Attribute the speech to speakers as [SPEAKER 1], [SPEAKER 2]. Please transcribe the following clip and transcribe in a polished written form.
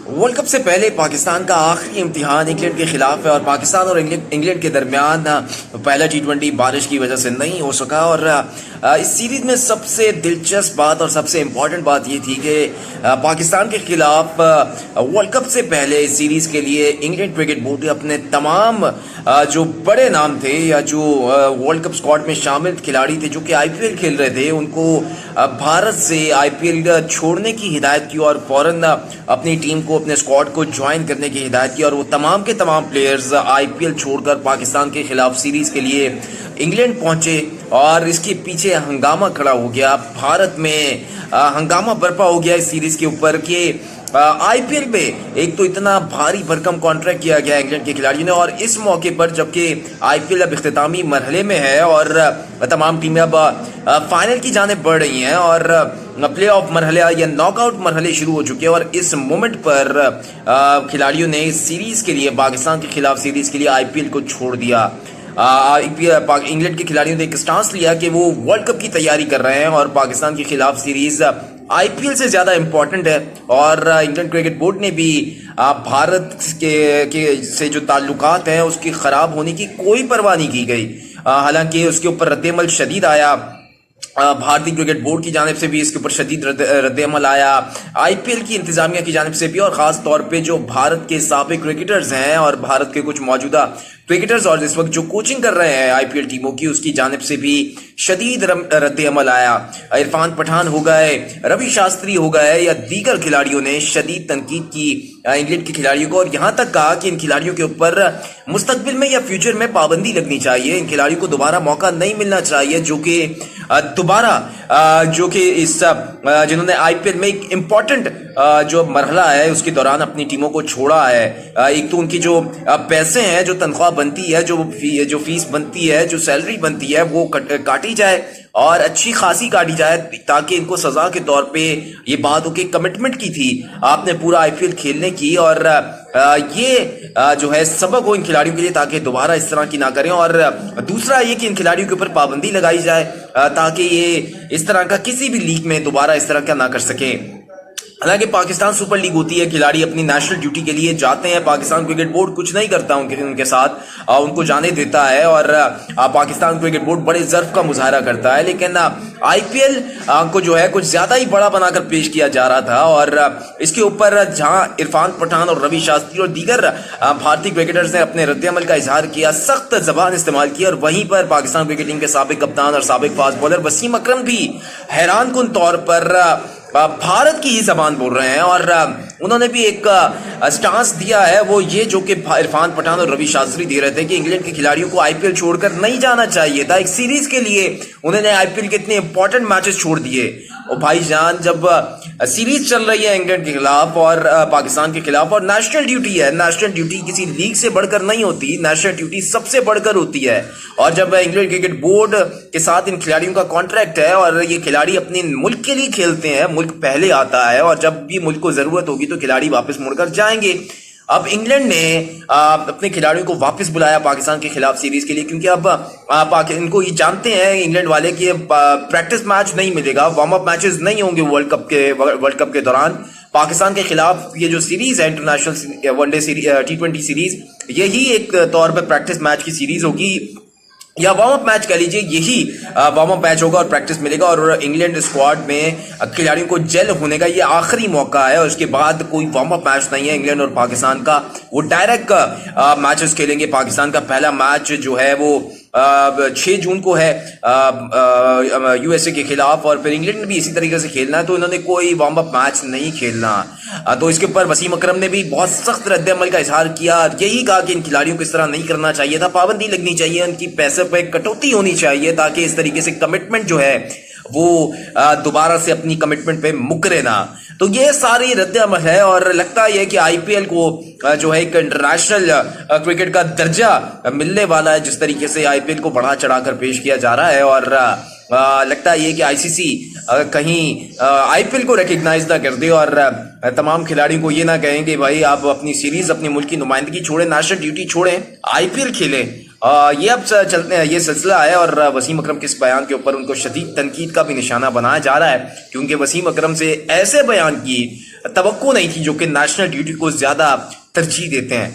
[SPEAKER 1] World cup से पहले पाकिस्तान का आखिरी इम्तिहान इंग्लैंड के खिलाफ है और पाकिस्तान और इंग्लैंड के दरमियान पहला T20 बारिश की वजह से नहीं हो सका। और इस सीरीज में सबसे दिलचस्प बात और सबसे इम्पॉर्टेंट बात ये थी कि पाकिस्तान के खिलाफ वर्ल्ड कप से पहले इस सीरीज के लिए इंग्लैंड क्रिकेट बोर्ड ने अपने तमाम जो बड़े नाम थे या जो वर्ल्ड कप स्क्वाड में शामिल खिलाड़ी थे जो कि IPL खेल रहे थे, उनको भारत से IPL छोड़ने की हिदायत की और फौरन अपनी टीम को, अपने स्क्वाड को ज्वाइन करने की हिदायत की। और वो तमाम के तमाम प्लेयर्स IPL छोड़कर पाकिस्तान के खिलाफ सीरीज के लिए इंग्लैंड पहुंचे और इसके पीछे हंगामा खड़ा हो गया। भारत में हंगामा बर्पा हो गया इस सीरीज के ऊपर कि IPL पे एक तो इतना भारी भरकम कॉन्ट्रैक्ट किया गया इंग्लैंड के खिलाड़ियों ने, और इस मौके पर जबकि IPL अब इख्तितामी मरहले में है और तमाम टीमें अब फाइनल की जाने बढ़ रही हैं और प्ले ऑफ मरहले या नॉकआउट मरहले शुरू हो चुके हैं, और इस मोमेंट पर खिलाड़ियों ने इस सीरीज के लिए, पाकिस्तान के खिलाफ सीरीज के लिए IPL को छोड़ दिया। इंग्लैंड के खिलाड़ियों ने एक स्टांस लिया कि वो वर्ल्ड कप की तैयारी कर रहे हैं और पाकिस्तान के खिलाफ सीरीज IPL से ज्यादा इंपॉर्टेंट है। और इंग्लैंड क्रिकेट बोर्ड ने भी भारत के से जो ताल्लुकात हैं उसकी खराब होने की कोई परवाह नहीं की गई। हालांकि उसके ऊपर रद्द-ए-अमल शदीद आया, भारतीय क्रिकेट बोर्ड की जानिब से भी इसके ऊपर शदीद रद्द-ए-अमल आया, IPL की इंतजामिया की जानिब से भी, और खास तौर पे जो भारत के साबिक क्रिकेटर्स हैं और भारत के कुछ मौजूदा क्रिकेटर्स और इस वक्त जो कोचिंग कर रहे हैं IPL टीमों की, उसकी जानिब से भी शदीद रद्द-ए-अमल आया। इरफान पठान हो गए, रवि शास्त्री हो गए या दीगर खिलाड़ियों ने शदीद तनकीद की इंग्लैंड के खिलाड़ियों को, और यहाँ तक कहा कि इन खिलाड़ियों के ऊपर मुस्तकबिल में या फ्यूचर में पाबंदी लगनी चाहिए। इन खिलाड़ियों को दोबारा मौका नहीं मिलना चाहिए जो कि जिन्होंने IPL में एक इम्पॉर्टेंट जो मरहला है उसके दौरान अपनी टीमों को छोड़ा है। एक तो उनकी जो पैसे हैं, जो तनख्वाह बनती है, जो फीस बनती है, जो सैलरी बनती है, वो काटी जाए और अच्छी खासी काटी जाए, ताकि इनको सजा के तौर पे ये बात हो कि कमिटमेंट की थी आपने पूरा IPL खेलने की, और ये जो है सबक हो इन खिलाड़ियों के लिए ताकि दोबारा इस तरह की ना करें। और दूसरा ये कि इन खिलाड़ियों के ऊपर पाबंदी लगाई जाए ताकि ये इस तरह का किसी भी लीग में दोबारा इस तरह का ना कर सके। हालांकि पाकिस्तान सुपर लीग होती है, खिलाड़ी अपनी नेशनल ड्यूटी के लिए जाते हैं, पाकिस्तान क्रिकेट बोर्ड कुछ नहीं करता उनके साथ, उनको जाने देता है और पाकिस्तान क्रिकेट बोर्ड बड़े ज़र्फ का मुजाहरा करता है। लेकिन IPL को जो है कुछ ज़्यादा ही बड़ा बनाकर पेश किया जा रहा था, और इसके ऊपर जहां इरफान पठान और रवि शास्त्री और दीगर भारतीय क्रिकेटर्स ने अपने रद्द-ए-अमल का इजहार किया, सख्त जबान इस्तेमाल की, और वहीं पर पाकिस्तान क्रिकेट टीम के साबिक कप्तान और साबिक फास्ट बॉलर वसीम अकरम भी हैरान कुन तौर पर भारत की ही जबान बोल रहे हैं, और उन्होंने भी एक स्टांस दिया है, वो ये जो कि इरफान पठान और रवि शास्त्री दे रहे थे कि इंग्लैंड के खिलाड़ियों को IPL छोड़कर नहीं जाना चाहिए था। एक सीरीज के लिए उन्होंने IPL के इतने इंपॉर्टेंट मैचेस छोड़ दिए। और भाईजान, जब सीरीज चल रही है इंग्लैंड के खिलाफ और पाकिस्तान के खिलाफ, और नेशनल ड्यूटी है, नेशनल ड्यूटी किसी लीग से बढ़कर नहीं होती, नेशनल ड्यूटी सबसे बढ़कर होती है। और जब इंग्लैंड क्रिकेट बोर्ड के साथ इन खिलाड़ियों का कॉन्ट्रैक्ट है और ये खिलाड़ी अपने मुल्क के लिए खेलते हैं, मुल्क पहले आता है, और जब भी मुल्क को जरूरत होगी तो खिलाड़ी वापस मुड़कर जाएंगे। अब इंग्लैंड ने अपने खिलाड़ियों को वापस बुलाया पाकिस्तान के खिलाफ सीरीज के लिए, क्योंकि अब इनको ये जानते हैं इंग्लैंड वाले कि प्रैक्टिस मैच नहीं मिलेगा, वार्म अप मैचेस नहीं होंगे वर्ल्ड कप के दौरान। पाकिस्तान के खिलाफ ये जो सीरीज है इंटरनेशनल वनडे T20 सीरीज, यही एक तौर पर प्रैक्टिस मैच की सीरीज होगी या वार्म अप मैच कह लीजिए, यही वार्म अप मैच होगा और प्रैक्टिस मिलेगा। और इंग्लैंड स्क्वाड में खिलाड़ियों को जेल होने का ये आखिरी मौका है, और उसके बाद कोई वार्म अप मैच नहीं है इंग्लैंड और पाकिस्तान का। वो डायरेक्ट मैचेस खेलेंगे। पाकिस्तान का पहला मैच जो है वो 6 जून को है USA के खिलाफ, और फिर इंग्लैंड ने भी इसी तरीके से खेलना है, तो इन्होंने कोई वार्म अप मैच नहीं खेलना। तो इसके ऊपर वसीम अकरम ने भी बहुत सख्त रद्द-ए-अमल का इजहार किया, यही कहा कि इन खिलाड़ियों को इस तरह नहीं करना चाहिए था, पाबंदी लगनी चाहिए, उनकी पैसे पे कटौती होनी चाहिए ताकि इस तरीके से कमिटमेंट जो है वो दोबारा से अपनी कमिटमेंट पे मुकरे ना। तो ये सारी रद्द-ए-अमल है, और लगता है कि IPL को जो है एक इंटरनेशनल क्रिकेट का दर्जा मिलने वाला है, जिस तरीके से IPL को बढ़ा चढ़ाकर पेश किया जा रहा है। और लगता है कि ICC कहीं IPL को रिकग्नाइज ना कर दे और तमाम खिलाड़ियों को ये ना कहें कि भाई आप अपनी सीरीज, अपनी मुल्क की नुमाइंदगी छोड़ें, नेशनल ड्यूटी छोड़ें, IPL खेलें। ये अब चलते हैं, ये सिलसिला है, और वसीम अकरम के इस बयान के ऊपर उनको शदीद तनकीद का भी निशाना बनाया जा रहा है, क्योंकि वसीम अकरम से ऐसे बयान की توقع نہیں تھی, جو کہ نیشنل ڈیوٹی کو زیادہ ترجیح دیتے ہیں.